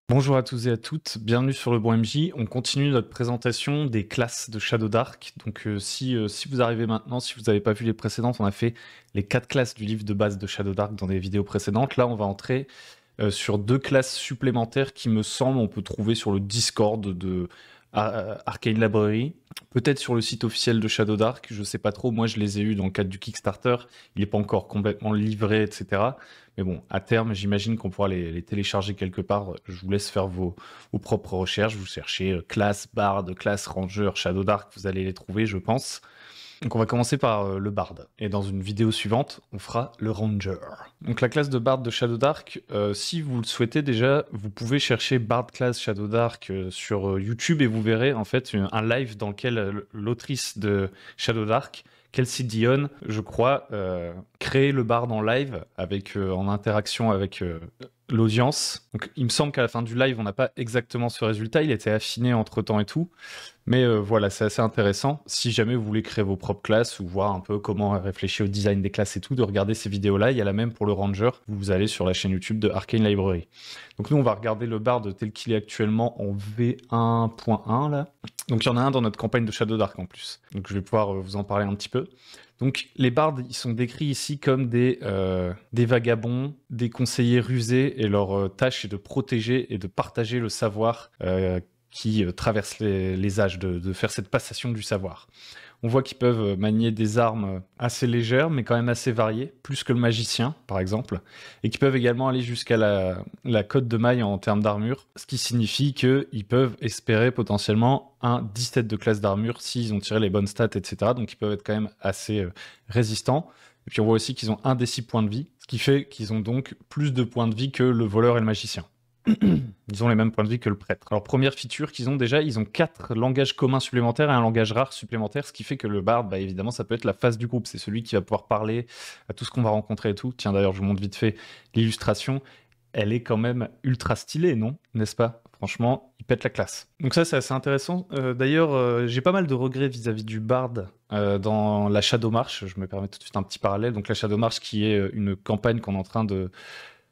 Bonjour à tous et à toutes, bienvenue sur le Bon MJ. On continue notre présentation des classes de Shadow Dark. Donc si vous arrivez maintenant, si vous n'avez pas vu les précédentes, on a fait les 4 classes du livre de base de Shadow Dark dans des vidéos précédentes. Là, on va entrer sur 2 classes supplémentaires qui me semblent on peut trouver sur le Discord de Arcane Library. Peut-être sur le site officiel de Shadow Dark, je sais pas trop. Moi, je les ai eus dans le cadre du Kickstarter. Il n'est pas encore complètement livré, etc. Mais bon, à terme, j'imagine qu'on pourra les télécharger quelque part. Je vous laisse faire vos propres recherches. Vous cherchez classe Bard, classe Ranger, Shadow Dark, vous allez les trouver, je pense. Donc on va commencer par le Bard. Et dans une vidéo suivante, on fera le Ranger. Donc la classe de Bard de Shadow Dark, si vous le souhaitez déjà, vous pouvez chercher Bard class Shadow Dark sur YouTube et vous verrez en fait un live dans lequel l'autrice de Shadow Dark, Kelsey Dion, je crois, crée le Bard en live avec, en interaction avec l'audience. Donc il me semble qu'à la fin du live, on n'a pas exactement ce résultat, il était affiné entre-temps et tout. Mais voilà, c'est assez intéressant. Si jamais vous voulez créer vos propres classes ou voir un peu comment réfléchir au design des classes et tout, de regarder ces vidéos-là. Il y a la même pour le Ranger. Vous allez sur la chaîne YouTube de Arcane Library. Donc nous, on va regarder le Bard tel qu'il est actuellement en V1.1 là. Donc il y en a un dans notre campagne de Shadow Dark en plus. Donc je vais pouvoir vous en parler un petit peu. Donc les bards, ils sont décrits ici comme des vagabonds, des conseillers rusés, et leur tâche est de protéger et de partager le savoir qui traverse les âges, de faire cette passation du savoir. On voit qu'ils peuvent manier des armes assez légères, mais quand même assez variées, plus que le magicien, par exemple, et qui peuvent également aller jusqu'à la cote de maille en termes d'armure, ce qui signifie qu'ils peuvent espérer potentiellement un 17 de classe d'armure s'ils ont tiré les bonnes stats, etc. Donc ils peuvent être quand même assez résistants. Et puis on voit aussi qu'ils ont un des 6 points de vie, ce qui fait qu'ils ont donc plus de points de vie que le voleur et le magicien. Ils ont les mêmes points de vie que le prêtre. Alors, première feature qu'ils ont déjà, ils ont 4 langages communs supplémentaires et un langage rare supplémentaire, ce qui fait que le bard, bah, évidemment, ça peut être la face du groupe. C'est celui qui va pouvoir parler à tout ce qu'on va rencontrer et tout. Tiens, d'ailleurs, je vous montre vite fait l'illustration. Elle est quand même ultra stylée, non? N'est-ce pas? Franchement, il pète la classe. Donc ça, c'est assez intéressant. D'ailleurs, j'ai pas mal de regrets vis-à-vis du bard dans la Shadow March. Je me permets tout de suite un petit parallèle. Donc la Shadow March qui est une campagne qu'on est en train de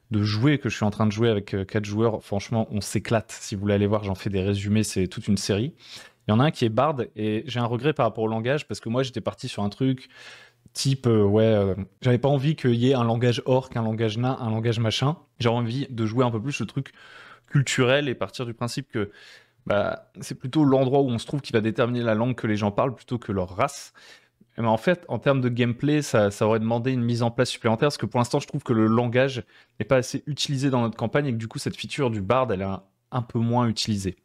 jouer, que je suis en train de jouer avec 4 joueurs. Franchement, on s'éclate. Si vous voulez aller voir, j'en fais des résumés, c'est toute une série. Il y en a un qui est Bard, et j'ai un regret par rapport au langage, parce que moi, j'étais parti sur un truc type, j'avais pas envie qu'il y ait un langage orc, un langage nain, un langage machin. J'ai envie de jouer un peu plus le truc culturel et partir du principe que bah, c'est plutôt l'endroit où on se trouve qui va déterminer la langue que les gens parlent plutôt que leur race. Mais en fait, en termes de gameplay, ça aurait demandé une mise en place supplémentaire, parce que pour l'instant, je trouve que le langage n'est pas assez utilisé dans notre campagne, et que du coup, cette feature du Bard, elle est un peu moins utilisée.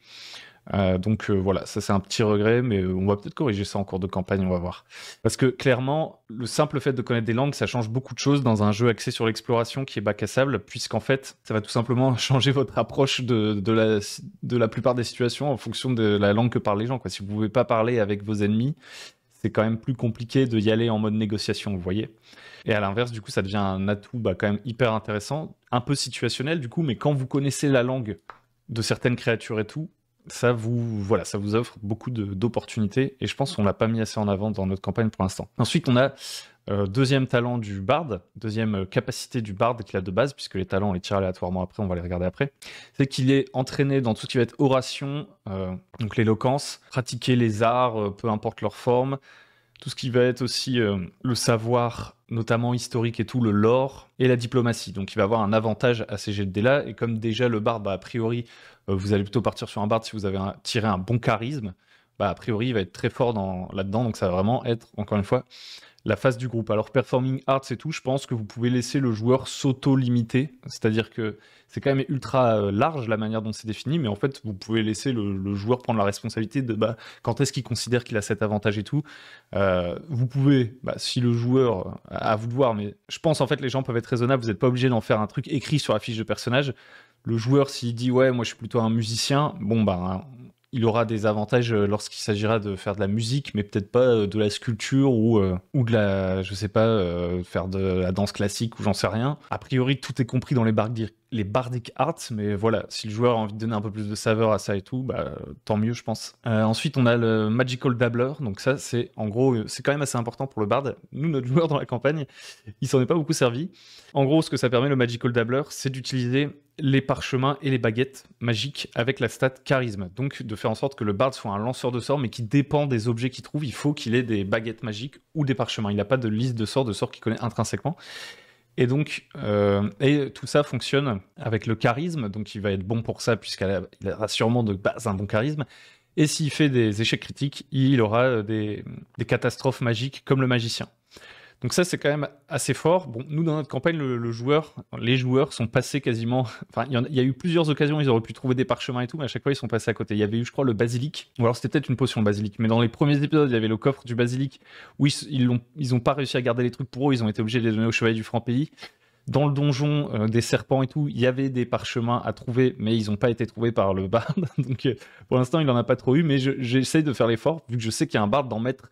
Donc voilà, ça c'est un petit regret, mais on va peut-être corriger ça en cours de campagne, on va voir. Parce que clairement, le simple fait de connaître des langues, ça change beaucoup de choses dans un jeu axé sur l'exploration qui est bac à sable, puisqu'en fait, ça va tout simplement changer votre approche de la plupart des situations en fonction de la langue que parlent les gens, quoi. Si vous ne pouvez pas parler avec vos ennemis, c'est quand même plus compliqué de y aller en mode négociation, vous voyez. Et à l'inverse, du coup, ça devient un atout quand même hyper intéressant, un peu situationnel du coup, mais quand vous connaissez la langue de certaines créatures et tout, ça vous offre beaucoup d'opportunités, et je pense qu'on l'a pas mis assez en avant dans notre campagne pour l'instant. Ensuite, on a deuxième talent du bard, deuxième capacité du bard qu'il a de base, puisque les talents on les tire aléatoirement après, on va les regarder après, c'est qu'il est entraîné dans tout ce qui va être oration, donc l'éloquence, pratiquer les arts, peu importe leur forme, tout ce qui va être aussi le savoir, notamment historique et tout, le lore, et la diplomatie. Donc il va avoir un avantage à ces jets de dés là, et comme déjà le bard, a priori, vous allez plutôt partir sur un bard si vous avez tiré un bon charisme, a priori il va être très fort là-dedans, donc ça va vraiment être, encore une fois, la phase du groupe. Alors performing arts et tout, je pense que vous pouvez laisser le joueur s'auto-limiter, c'est-à-dire que c'est quand même ultra large la manière dont c'est défini, mais en fait vous pouvez laisser le joueur prendre la responsabilité de quand est-ce qu'il considère qu'il a cet avantage et tout. Vous pouvez, si le joueur, à vous de voir, mais je pense en fait les gens peuvent être raisonnables, vous n'êtes pas obligé d'en faire un truc écrit sur la fiche de personnage. Le joueur, s'il dit ouais moi je suis plutôt un musicien, bon il aura des avantages lorsqu'il s'agira de faire de la musique, mais peut-être pas de la sculpture ou de la, je sais pas, faire de la danse classique ou j'en sais rien. A priori, tout est compris dans les les Bardic Arts, mais voilà, si le joueur a envie de donner un peu plus de saveur à ça et tout, bah, tant mieux, je pense. Ensuite, on a le Magical Dabbler, donc ça, c'est en gros, c'est quand même assez important pour le Bard. Nous, notre joueur dans la campagne, il s'en est pas beaucoup servi. En gros, ce que ça permet, le Magical Dabbler, c'est d'utiliser les parchemins et les baguettes magiques avec la stat charisme. Donc, de faire en sorte que le Bard soit un lanceur de sorts, mais qui dépend des objets qu'il trouve. Il faut qu'il ait des baguettes magiques ou des parchemins. Il n'a pas de liste de sorts qu'il connaît intrinsèquement. Et donc, et tout ça fonctionne avec le charisme, donc il va être bon pour ça, puisqu'il aura sûrement de base un bon charisme. Et s'il fait des échecs critiques, il aura des catastrophes magiques comme le magicien. Donc ça, c'est quand même assez fort. Bon, nous, dans notre campagne, les joueurs sont passés quasiment... Enfin, il y a eu plusieurs occasions, ils auraient pu trouver des parchemins et tout, mais à chaque fois, ils sont passés à côté. Il y avait eu, je crois, le basilic, ou alors c'était peut-être une potion, le basilic, mais dans les premiers épisodes, il y avait le coffre du basilic, où ils ont pas réussi à garder les trucs pour eux, ils ont été obligés de les donner au chevalier du franc pays. Dans le donjon des serpents et tout, il y avait des parchemins à trouver, mais ils n'ont pas été trouvés par le bard. Donc pour l'instant, il n'en a pas trop eu, mais j'essaie de faire l'effort, vu que je sais qu'il y a un bard, d'en mettre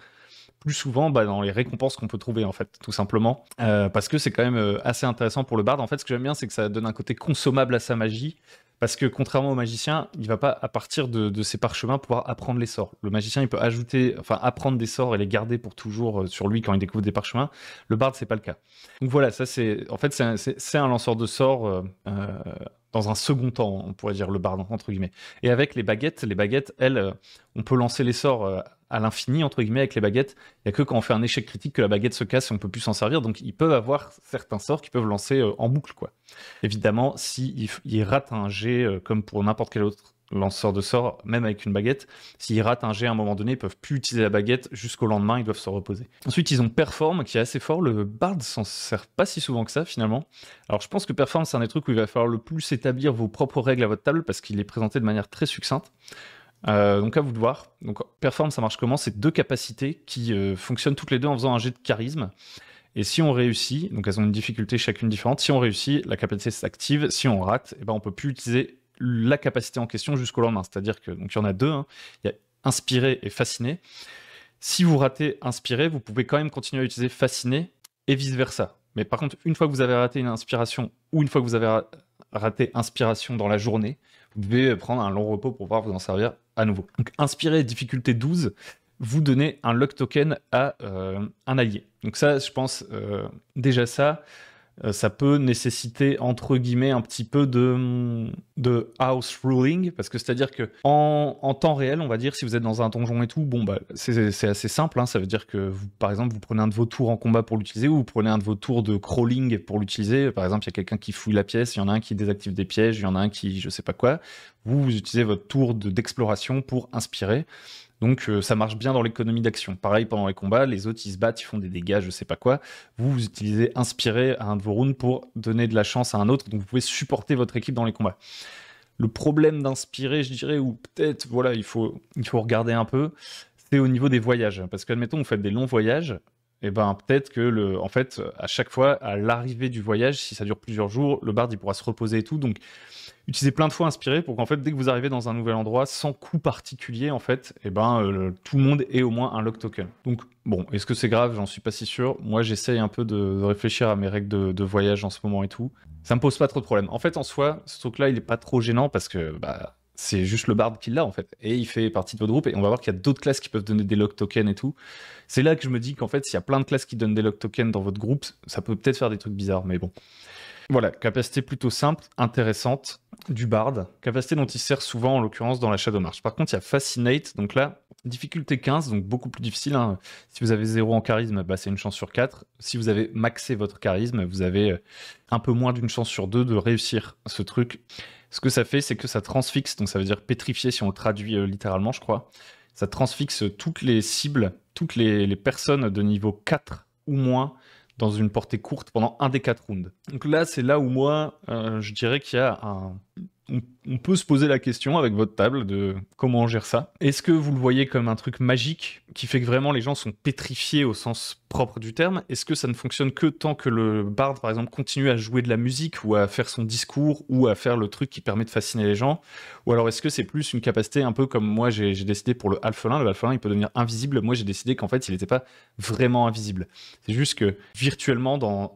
plus souvent dans les récompenses qu'on peut trouver, en fait, tout simplement. Parce que c'est quand même assez intéressant pour le bard. En fait, ce que j'aime bien, c'est que ça donne un côté consommable à sa magie. Parce que contrairement au magicien, il va pas, à partir de ses parchemins, pouvoir apprendre les sorts. Le magicien, il peut apprendre des sorts et les garder pour toujours sur lui quand il découvre des parchemins. Le bard, c'est pas le cas. Donc voilà, ça c'est un lanceur de sorts dans un second temps, on pourrait dire le bard, entre guillemets. Et avec les baguettes, elles, on peut lancer les sorts à l'infini, entre guillemets, avec les baguettes. Il n'y a que quand on fait un échec critique que la baguette se casse et on peut plus s'en servir. Donc ils peuvent avoir certains sorts qui peuvent lancer en boucle, quoi. Évidemment, s'ils ratent un jet, comme pour n'importe quel autre lanceur de sorts, même avec une baguette, s'ils ratent un jet à un moment donné, ils peuvent plus utiliser la baguette jusqu'au lendemain, ils doivent se reposer. Ensuite, ils ont Perform, qui est assez fort. Le Bard s'en sert pas si souvent que ça, finalement. Alors, je pense que Perform, c'est un des trucs où il va falloir le plus établir vos propres règles à votre table, parce qu'il est présenté de manière très succincte. Donc à vous de voir. Donc Perform, ça marche comment? C'est 2 capacités qui fonctionnent toutes les deux en faisant un jet de charisme. Et si on réussit, donc elles ont une difficulté chacune différente, si on réussit, la capacité s'active. Si on rate, on peut plus utiliser la capacité en question jusqu'au lendemain. C'est-à-dire que, donc il y en a 2, hein. Il y a Inspirer et Fasciner. Si vous ratez Inspirer, vous pouvez quand même continuer à utiliser Fasciner et vice-versa. Mais par contre, une fois que vous avez raté une inspiration ou une fois que vous avez raté Inspiration dans la journée, vous devez prendre un long repos pour pouvoir vous en servir à nouveau. Donc Inspirer, difficulté 12, vous donnez un luck token à un allié. Donc ça, je pense, déjà ça peut nécessiter, entre guillemets, un petit peu de house ruling, parce que c'est-à-dire que en temps réel, on va dire, si vous êtes dans un donjon et tout, bon, bah, c'est assez simple, hein, ça veut dire que, par exemple, vous prenez un de vos tours en combat pour l'utiliser, ou vous prenez un de vos tours de crawling pour l'utiliser. Par exemple, il y a quelqu'un qui fouille la pièce, il y en a un qui désactive des pièges, il y en a un qui je sais pas quoi. Vous utilisez votre tour d'exploration pour inspirer. Donc ça marche bien dans l'économie d'action. Pareil, pendant les combats, les autres ils se battent, ils font des dégâts, je sais pas quoi. Vous utilisez Inspirer à un de vos rounds pour donner de la chance à un autre, donc vous pouvez supporter votre équipe dans les combats. Le problème d'Inspirer, je dirais, ou peut-être, voilà, il faut regarder un peu, c'est au niveau des voyages. Parce qu'admettons, vous faites des longs voyages, et ben peut-être que, en fait, à chaque fois, à l'arrivée du voyage, si ça dure plusieurs jours, le bard il pourra se reposer et tout, donc utilisez plein de fois Inspirer pour qu'en fait, dès que vous arrivez dans un nouvel endroit, sans coût particulier, en fait, tout le monde ait au moins un lock token. Donc, bon, est-ce que c'est grave? J'en suis pas si sûr. Moi, j'essaye un peu de réfléchir à mes règles de voyage en ce moment et tout. Ça me pose pas trop de problème. En fait, en soi, ce truc-là, il est pas trop gênant parce que, c'est juste le bard qui l'a, en fait. Et il fait partie de votre groupe, et on va voir qu'il y a d'autres classes qui peuvent donner des lock tokens et tout. C'est là que je me dis qu'en fait, s'il y a plein de classes qui donnent des lock tokens dans votre groupe, ça peut peut-être faire des trucs bizarres, mais bon. Voilà, capacité plutôt simple, intéressante du bard, capacité dont il sert souvent en l'occurrence dans la Shadow March. Par contre, il y a Fascinate, donc là, difficulté 15, donc beaucoup plus difficile, hein. Si vous avez 0 en charisme, c'est une chance sur 4. Si vous avez maxé votre charisme, vous avez un peu moins d'une chance sur 2 de réussir ce truc. Ce que ça fait, c'est que ça transfixe, donc ça veut dire pétrifier si on le traduit littéralement, je crois. Ça transfixe toutes les cibles, toutes les personnes de niveau 4 ou moins dans une portée courte pendant un des 4 rounds. Donc là, c'est là où moi, je dirais qu'il y a on peut se poser la question avec votre table de comment on gère ça. Est-ce que vous le voyez comme un truc magique qui fait que vraiment les gens sont pétrifiés au sens propre du terme? Est-ce que ça ne fonctionne que tant que le bard, par exemple, continue à jouer de la musique ou à faire son discours ou à faire le truc qui permet de fasciner les gens? Ou alors est-ce que c'est plus une capacité un peu comme moi j'ai décidé pour le alphelin? Le alphelin, il peut devenir invisible. Moi, j'ai décidé qu'en fait, il n'était pas vraiment invisible. C'est juste que virtuellement, dans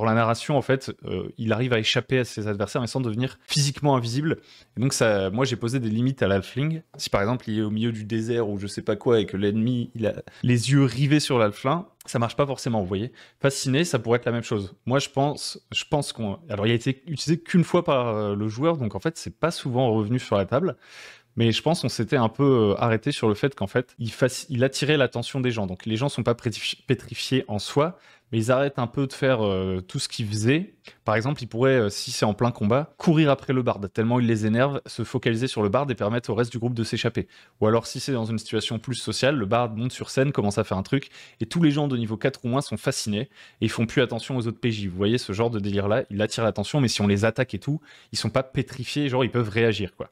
la narration, en fait, il arrive à échapper à ses adversaires mais sans devenir physiquement invisible. Et donc, ça, moi, j'ai posé des limites à l'halfling. Si par exemple, il est au milieu du désert ou je sais pas quoi et que l'ennemi, il a les yeux rivés sur l'halflin, ça marche pas forcément, vous voyez. Fasciné, ça pourrait être la même chose. Moi, je pense qu'on... Alors, il a été utilisé qu'une fois par le joueur, donc en fait, c'est pas souvent revenu sur la table. Mais je pense qu'on s'était un peu arrêté sur le fait qu'en fait, il attirait l'attention des gens. Donc les gens sont pas pétrifiés en soi, mais ils arrêtent un peu de faire tout ce qu'ils faisaient. Par exemple, ils pourraient, si c'est en plein combat, courir après le barde, tellement il les énerve, se focaliser sur le barde et permettre au reste du groupe de s'échapper. Ou alors, si c'est dans une situation plus sociale, le barde monte sur scène, commence à faire un truc, et tous les gens de niveau 4 ou moins sont fascinés, et ils font plus attention aux autres PJ. Vous voyez ce genre de délire-là, il attire l'attention, mais si on les attaque et tout, ils sont pas pétrifiés, genre ils peuvent réagir, quoi.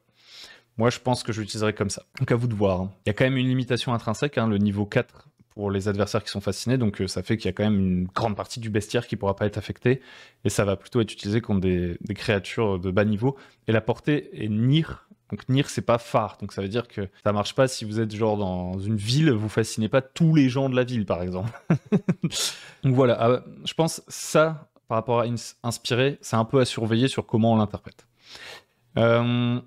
Moi, je pense que je l'utiliserai comme ça. Donc, à vous de voir. Hein. Il y a quand même une limitation intrinsèque, hein, le niveau 4 pour les adversaires qui sont fascinés, donc ça fait qu'il y a quand même une grande partie du bestiaire qui ne pourra pas être affectée, et ça va plutôt être utilisé contre des créatures de bas niveau. Et la portée est Nir. Donc Nir, c'est pas phare, donc ça veut dire que ça marche pas si vous êtes genre dans une ville, vous fascinez pas tous les gens de la ville, par exemple. Donc voilà, je pense ça, par rapport à Inspirer, c'est un peu à surveiller sur comment on l'interprète.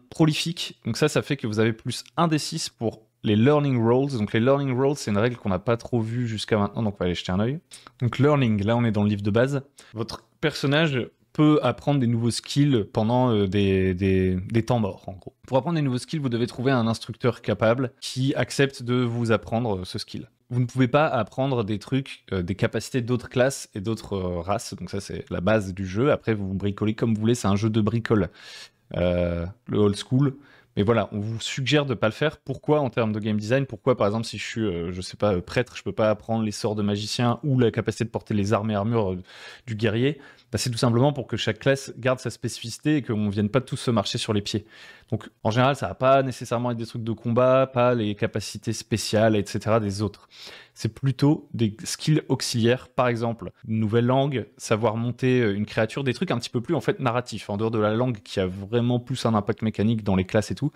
Prolifique, donc ça fait que vous avez plus 1 des 6 pour les learning rolls. Donc les learning rolls, c'est une règle qu'on n'a pas trop vue jusqu'à maintenant, donc on va aller jeter un œil. Donc learning, là on est dans le livre de base. Votre personnage peut apprendre des nouveaux skills pendant des temps morts, en gros. Pour apprendre des nouveaux skills, vous devez trouver un instructeur capable qui accepte de vous apprendre ce skill. Vous ne pouvez pas apprendre des trucs, des capacités d'autres classes et d'autres races, donc ça c'est la base du jeu. Après vous bricolez comme vous voulez, c'est un jeu de bricole. Le old school. Mais voilà, on vous suggère de ne pas le faire. Pourquoi en termes de game design? Pourquoi par exemple si je suis, je sais pas, prêtre, je peux pas apprendre les sorts de magicien ou la capacité de porter les armes et armures du guerrier? Bah, c'est tout simplement pour que chaque classe garde sa spécificité et qu'on ne vienne pas tous se marcher sur les pieds. Donc en général, ça va pas nécessairement être des trucs de combat, pas les capacités spéciales, etc. des autres. C'est plutôt des skills auxiliaires, par exemple, une nouvelle langue, savoir monter une créature, des trucs un petit peu plus en fait narratifs, en dehors de la langue qui a vraiment plus un impact mécanique dans les classes et tout,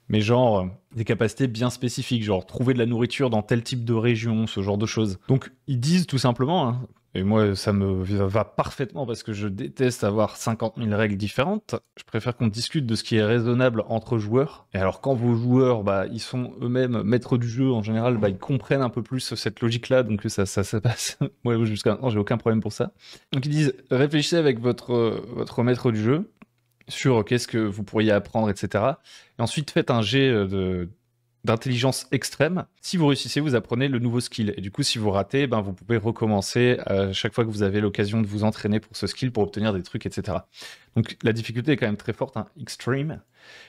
mais genre des capacités bien spécifiques, genre trouver de la nourriture dans tel type de région, ce genre de choses. Donc ils disent tout simplement, hein, et moi ça me va parfaitement parce que je déteste avoir 50 000 règles différentes, je préfère qu'on discute de ce qui est raisonnable entre joueurs. Et alors quand vos joueurs, bah, ils sont eux-mêmes maîtres du jeu, en général, bah, ils comprennent un peu plus cette logique-là, donc ça passe. Moi jusqu'à maintenant j'ai aucun problème pour ça. Donc ils disent, réfléchissez avec votre maître du jeu, sur qu'est-ce que vous pourriez apprendre, etc. Et ensuite, faites un jet d'intelligence extrême. Si vous réussissez, vous apprenez le nouveau skill. Et du coup, si vous ratez, ben, vous pouvez recommencer à chaque fois que vous avez l'occasion de vous entraîner pour ce skill, pour obtenir des trucs, etc. Donc la difficulté est quand même très forte, hein, extreme.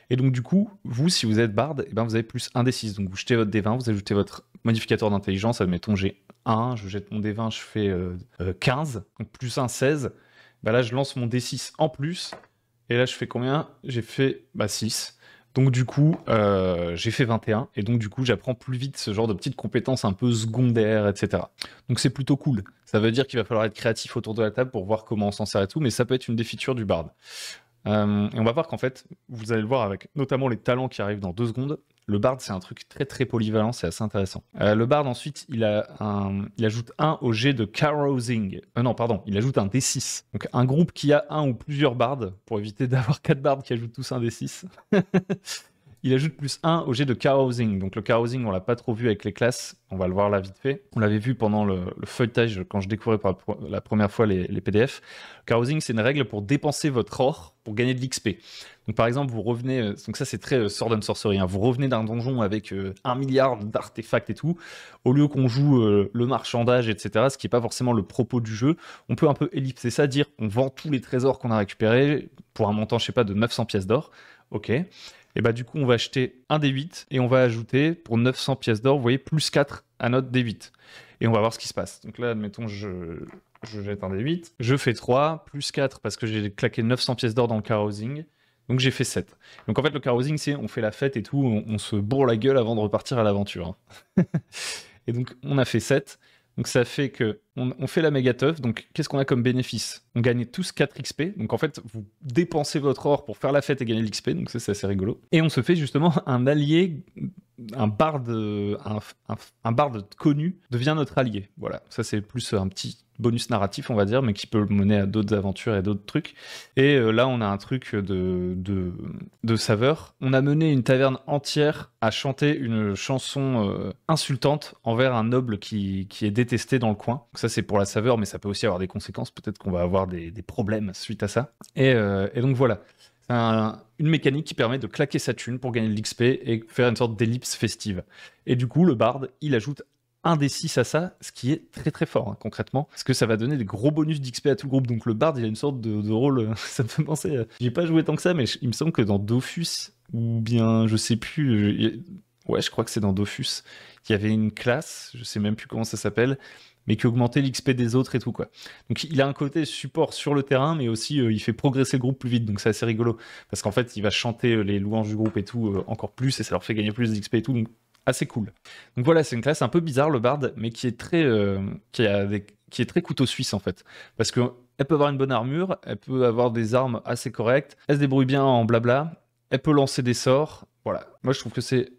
Et donc du coup, vous, si vous êtes bard, eh ben, vous avez plus 1 des 6. Donc vous jetez votre D20, vous ajoutez votre modificateur d'intelligence, admettons j'ai 1, je jette mon D20, je fais 15, donc plus 1, 16. Ben là, je lance mon D6 en plus. Et là, je fais combien? J'ai fait 6. Donc du coup, j'ai fait 21. Et donc du coup, j'apprends plus vite ce genre de petites compétences un peu secondaires, etc. Donc c'est plutôt cool. Ça veut dire qu'il va falloir être créatif autour de la table pour voir comment on s'en sert et tout. Mais ça peut être une des features du bard. Et on va voir qu'en fait, vous allez le voir avec notamment les talents qui arrivent dans 2 secondes. Le bard, c'est un truc très très polyvalent, c'est assez intéressant. Le bard, ensuite, il ajoute 1 au jet de carousing. Non, pardon, il ajoute un D6. Donc un groupe qui a 1 ou plusieurs bards, pour éviter d'avoir 4 bards qui ajoutent tous un D6. Il ajoute plus 1 au jet de carousing. Donc le carousing, on l'a pas trop vu avec les classes. On va le voir là vite fait. On l'avait vu pendant le feuilletage quand je découvrais pour la première fois les PDF. Carousing, c'est une règle pour dépenser votre or pour gagner de l'XP. Donc par exemple, vous revenez... donc ça, c'est très Sword and Sorcery. Hein, vous revenez d'un donjon avec 1 milliard d'artefacts et tout. Au lieu qu'on joue le marchandage, etc., ce qui n'est pas forcément le propos du jeu, on peut un peu ellipser ça, dire on vend tous les trésors qu'on a récupérés pour un montant, je sais pas, de 900 pièces d'or. Ok. Et bah du coup, on va acheter un D8 et on va ajouter pour 900 pièces d'or, vous voyez, plus 4 à notre D8. Et on va voir ce qui se passe. Donc là, admettons, je jette un D8. Je fais 3, plus 4 parce que j'ai claqué 900 pièces d'or dans le carousing. Donc j'ai fait 7. Donc en fait, le carousing, c'est on fait la fête et tout, on se bourre la gueule avant de repartir à l'aventure. Hein. Et donc on a fait 7. Donc ça fait que on fait la méga teuf. Donc qu'est-ce qu'on a comme bénéfice? On gagne tous 4 XP. Donc en fait, vous dépensez votre or pour faire la fête et gagner l'XP. Donc ça, c'est assez rigolo. Et on se fait justement un allié, un barde, un barde connu devient notre allié. Voilà, ça c'est plus un petit bonus narratif, on va dire, mais qui peut mener à d'autres aventures et d'autres trucs. Et là, on a un truc de saveur. On a mené une taverne entière à chanter une chanson insultante envers un noble qui est détesté dans le coin. Donc ça, c'est pour la saveur, mais ça peut aussi avoir des conséquences. Peut-être qu'on va avoir des problèmes suite à ça. Et donc voilà. C'est une mécanique qui permet de claquer sa thune pour gagner de l'XP et faire une sorte d'ellipse festive. Et du coup, le barde, il ajoute un des 6 à ça, ce qui est très très fort, hein, concrètement, parce que ça va donner des gros bonus d'XP à tout le groupe. Donc le bard, il a une sorte de rôle, ça me fait penser, j'ai pas joué tant que ça, mais il me semble que dans Dofus, ou bien, je sais plus, ouais, je crois que c'est dans Dofus, il y avait une classe, je sais même plus comment ça s'appelle, mais qui augmentait l'XP des autres et tout, quoi. Donc il a un côté support sur le terrain, mais aussi il fait progresser le groupe plus vite, donc c'est assez rigolo, parce qu'en fait, il va chanter les louanges du groupe et tout encore plus, et ça leur fait gagner plus d'XP et tout, donc assez cool. Donc voilà, c'est une classe un peu bizarre, le bard, mais qui est très, qui est très couteau suisse en fait, parce que elle peut avoir une bonne armure, elle peut avoir des armes assez correctes, elle se débrouille bien en blabla, elle peut lancer des sorts. Voilà, moi je trouve que c'est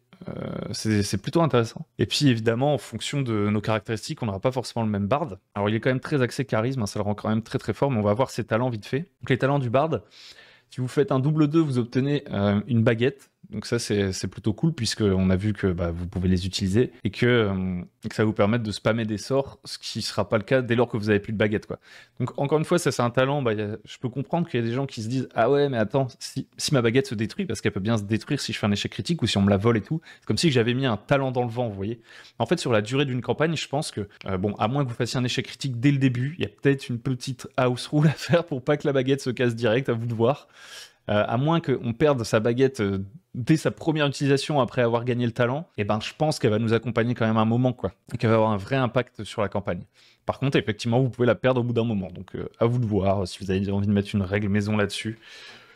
plutôt intéressant. Et puis évidemment, en fonction de nos caractéristiques, on n'aura pas forcément le même bard. Alors il est quand même très axé charisme, hein, ça le rend quand même très très fort, mais on va voir ses talents vite fait. Donc les talents du bard, si vous faites un double 2, vous obtenez une baguette. Donc ça, c'est plutôt cool, puisqu'on a vu que vous pouvez les utiliser et que ça va vous permettre de spammer des sorts, ce qui ne sera pas le cas dès lors que vous n'avez plus de baguette, quoi. Donc encore une fois, ça c'est un talent, je peux comprendre qu'il y a des gens qui se disent « Ah ouais, mais attends, si ma baguette se détruit, parce qu'elle peut bien se détruire si je fais un échec critique ou si on me la vole et tout, c'est comme si j'avais mis un talent dans le vent, vous voyez ?» En fait, sur la durée d'une campagne, je pense que, à moins que vous fassiez un échec critique dès le début, il y a peut-être une petite house rule à faire pour pas que la baguette se casse direct, à vous de voir. À moins qu'on perde sa baguette dès sa première utilisation après avoir gagné le talent, et je pense qu'elle va nous accompagner quand même un moment, quoi, et qu'elle va avoir un vrai impact sur la campagne. Par contre, effectivement, vous pouvez la perdre au bout d'un moment, donc à vous de voir si vous avez envie de mettre une règle maison là-dessus.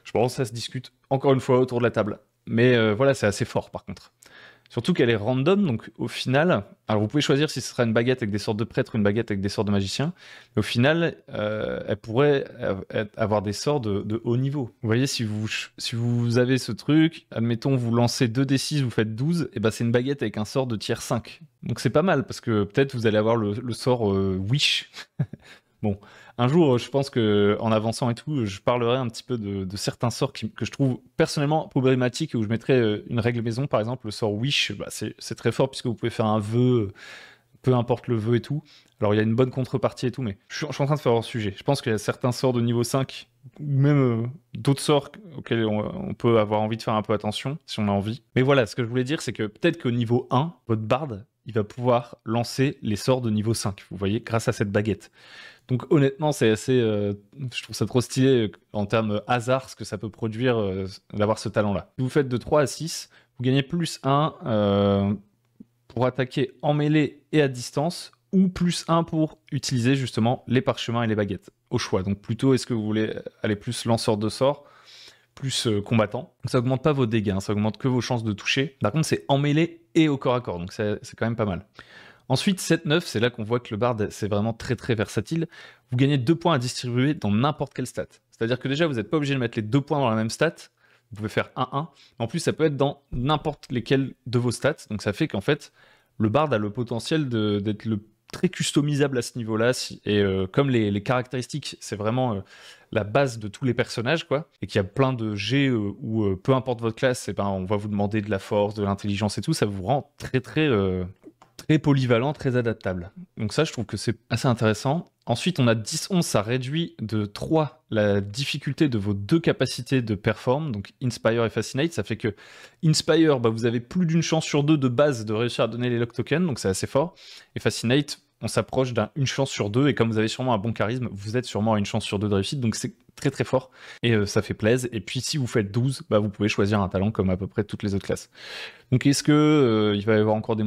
Je pense que ça se discute encore une fois autour de la table. Mais voilà, c'est assez fort par contre. Surtout qu'elle est random, donc au final, alors vous pouvez choisir si ce sera une baguette avec des sorts de prêtre ou une baguette avec des sorts de magicien, mais au final, elle pourrait avoir des sorts de haut niveau. Vous voyez, si vous avez ce truc, admettons, vous lancez 2d6, vous faites 12, et c'est une baguette avec un sort de tiers 5. Donc c'est pas mal, parce que peut-être vous allez avoir le sort Wish. Bon, un jour, je pense que en avançant et tout, je parlerai un petit peu de certains sorts que je trouve personnellement problématiques et où je mettrais une règle maison, par exemple, le sort Wish, c'est très fort puisque vous pouvez faire un vœu, peu importe le vœu et tout. Alors il y a une bonne contrepartie et tout, mais je suis en train de faire hors sujet. Je pense qu'il y a certains sorts de niveau 5, ou même d'autres sorts auxquels on peut avoir envie de faire un peu attention, si on a envie. Mais voilà, ce que je voulais dire, c'est que peut-être qu'au niveau 1, votre barde, il va pouvoir lancer les sorts de niveau 5, vous voyez, grâce à cette baguette. Donc honnêtement, c'est assez, je trouve ça trop stylé en termes hasard ce que ça peut produire d'avoir ce talent-là. Si vous faites de 3 à 6, vous gagnez plus 1 pour attaquer en mêlée et à distance, ou plus 1 pour utiliser justement les parchemins et les baguettes, au choix. Donc plutôt, est-ce que vous voulez aller plus lanceur de sorts, plus combattant. Donc ça augmente pas vos dégâts, hein, ça augmente que vos chances de toucher. Par contre, c'est en mêlée et au corps à corps, donc c'est quand même pas mal. Ensuite, 7-9, c'est là qu'on voit que le bard, c'est vraiment très très versatile. Vous gagnez 2 points à distribuer dans n'importe quelle stat. C'est-à-dire que déjà, vous n'êtes pas obligé de mettre les 2 points dans la même stat. Vous pouvez faire 1-1. En plus, ça peut être dans n'importe lesquels de vos stats. Donc ça fait qu'en fait, le bard a le potentiel d'être très customisable à ce niveau-là. Et comme les caractéristiques, c'est vraiment la base de tous les personnages, quoi, et qu'il y a plein de jets où peu importe votre classe, on va vous demander de la force, de l'intelligence et tout, ça vous rend très polyvalent, très adaptable. Donc ça, je trouve que c'est assez intéressant. Ensuite, on a 10-11, ça réduit de 3 la difficulté de vos 2 capacités de perform, donc Inspire et Fascinate. Ça fait que Inspire, vous avez plus d'une chance sur 2 de base de réussir à donner les lock tokens, donc c'est assez fort. Et Fascinate, on s'approche d'une chance sur 2, et comme vous avez sûrement un bon charisme, vous êtes sûrement à une chance sur 2 de réussite, donc c'est très très fort, et ça fait plaisir. Et puis si vous faites 12, bah, vous pouvez choisir un talent comme à peu près toutes les autres classes. Donc est-ce que il va y avoir encore des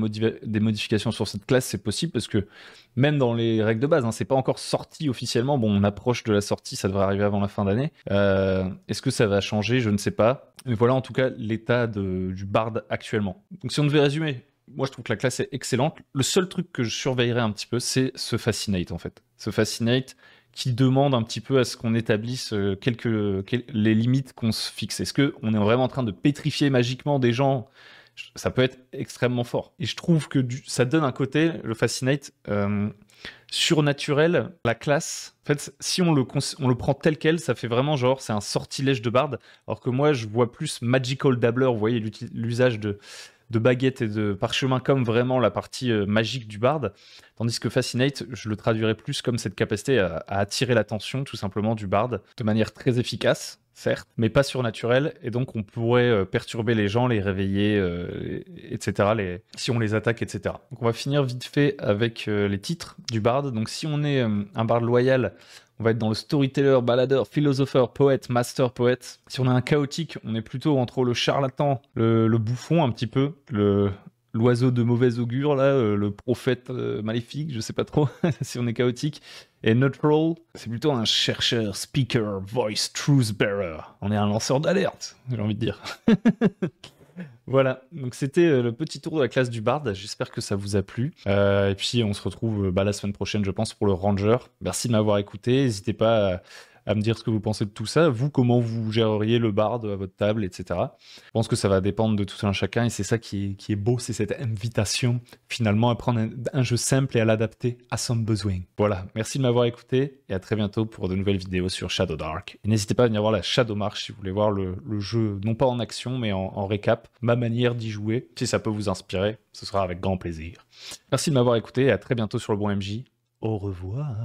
modifications sur cette classe? C'est possible, parce que même dans les règles de base, hein, c'est pas encore sorti officiellement. Bon, on approche de la sortie, ça devrait arriver avant la fin d'année. Est-ce que ça va changer? Je ne sais pas. Mais voilà en tout cas l'état du Bard actuellement. Donc si on devait résumer, moi je trouve que la classe est excellente. Le seul truc que je surveillerais un petit peu, c'est ce Fascinate en fait. Ce Fascinate qui demande un petit peu à ce qu'on établisse les limites qu'on se fixe. Est-ce qu'on est vraiment en train de pétrifier magiquement des gens? Ça peut être extrêmement fort. Et je trouve que ça donne un côté, le Fascinate, surnaturel. La classe, en fait, si on le prend tel quel, ça fait vraiment genre, c'est un sortilège de Bard, alors que moi, je vois plus Magical Dabbler, vous voyez, l'usage de baguettes et de parchemin comme vraiment la partie magique du Bard, tandis que Fascinate, je le traduirais plus comme cette capacité à attirer l'attention, tout simplement, du Bard, de manière très efficace, certes, mais pas surnaturelle, et donc on pourrait perturber les gens, les réveiller, etc., si on les attaque, etc. Donc on va finir vite fait avec les titres du Bard. Donc si on est un Bard loyal, on va être dans le storyteller, baladeur, philosopher, poète, master poète. Si on a un chaotique, on est plutôt entre le charlatan, le bouffon un petit peu, l'oiseau de mauvais augure, là, le prophète maléfique, je sais pas trop si on est chaotique. Et neutral, c'est plutôt un chercheur, speaker, voice, truth bearer. On est un lanceur d'alerte, j'ai envie de dire. Voilà, donc c'était le petit tour de la classe du Bard, j'espère que ça vous a plu. Et puis on se retrouve la semaine prochaine, je pense, pour le Ranger. Merci de m'avoir écouté, n'hésitez pas à me dire ce que vous pensez de tout ça. Vous, comment vous géreriez le Bard à votre table, etc. Je pense que ça va dépendre de tout un chacun, et c'est ça qui est beau, c'est cette invitation, finalement, à prendre un jeu simple et à l'adapter à son besoin. Voilà, merci de m'avoir écouté, et à très bientôt pour de nouvelles vidéos sur Shadowdark. Et n'hésitez pas à venir voir la Shadowmarch si vous voulez voir le jeu, non pas en action, mais en récap, ma manière d'y jouer. Si ça peut vous inspirer, ce sera avec grand plaisir. Merci de m'avoir écouté, et à très bientôt sur le bon MJ. Au revoir.